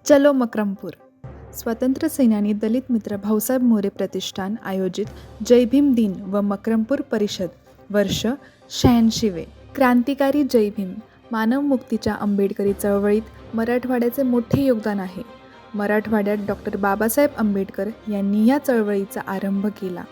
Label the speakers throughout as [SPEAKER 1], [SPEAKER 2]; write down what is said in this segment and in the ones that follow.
[SPEAKER 1] चलो मकरमपूर. स्वातंत्र्य सेनानी दलित मित्र भाऊसाहेब मोरे प्रतिष्ठान आयोजित जय भीम दिन व मकरमपूर परिषद वर्ष 86वे. क्रांतिकारी जय भीम. मानवमुक्तीच्या आंबेडकरी चळवळीत मराठवाड्याचे मोठे योगदान आहे. मराठवाड्यात डॉक्टर बाबासाहेब आंबेडकर यांनी या चळवळीचा आरंभ केला.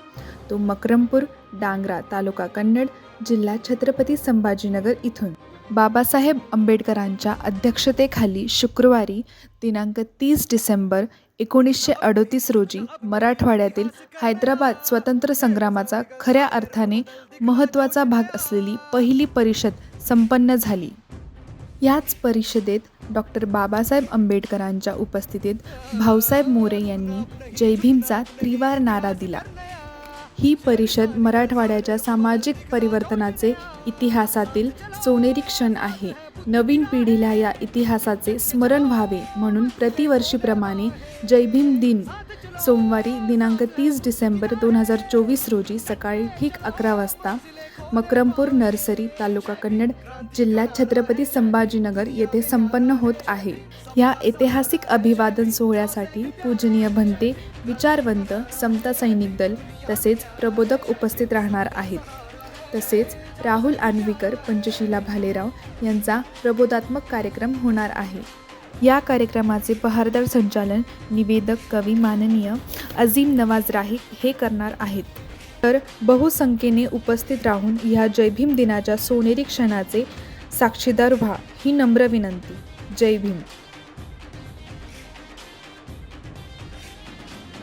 [SPEAKER 1] तो मकरमपूर, डांगरा, तालुका कन्नड, जिल्हा छत्रपती संभाजीनगर इथून. बाबासाहेब आंबेडकरांच्या अध्यक्षतेखाली शुक्रवारी दिनांक 30 डिसेंबर 1938 रोजी मराठवाड्यातील हैदराबाद स्वातंत्र्य संग्रामाचा खऱ्या अर्थाने महत्त्वाचा भाग असलेली पहिली परिषद संपन्न झाली. याच परिषदेत डॉक्टर बाबासाहेब आंबेडकरांच्या उपस्थितीत भाऊसाहेब मोरे यांनी जय भीमचा त्रिवार नारा दिला. ही परिषद मराठवाड्याच्या सामाजिक परिवर्तनाचे इतिहासातील सोनेरी क्षण आहे. नवीन पिढीला या इतिहासाचे स्मरण व्हावे म्हणून प्रतिवर्षीप्रमाणे जय भीम दिन सोमवारी दिनांक 30 डिसेंबर 2024 रोजी सकाळी ठीक 11 वाजता मकरमपूर नर्सरी, तालुका कन्नड, जिल्हा छत्रपती संभाजीनगर येथे संपन्न होत आहे. या ऐतिहासिक अभिवादन सोहळ्यासाठी पूजनीय भंते, विचारवंत, समता सैनिक दल तसेच प्रबोधक उपस्थित राहणार आहेत. तसेच राहुल आणवीकर, पंचशीला भालेराव यांचा प्रबोधात्मक कार्यक्रम होणार आहे. या कार्यक्रमाचे बहारदार संचालन निवेदक कवी माननीय अजीम नवाज राही हे करणार आहेत. तर बहुसंख्येने उपस्थित राहून ह्या जय भीम दिनाच्या सोनेरी क्षणाचे साक्षीदार व्हा ही नम्र विनंती. जय भीम.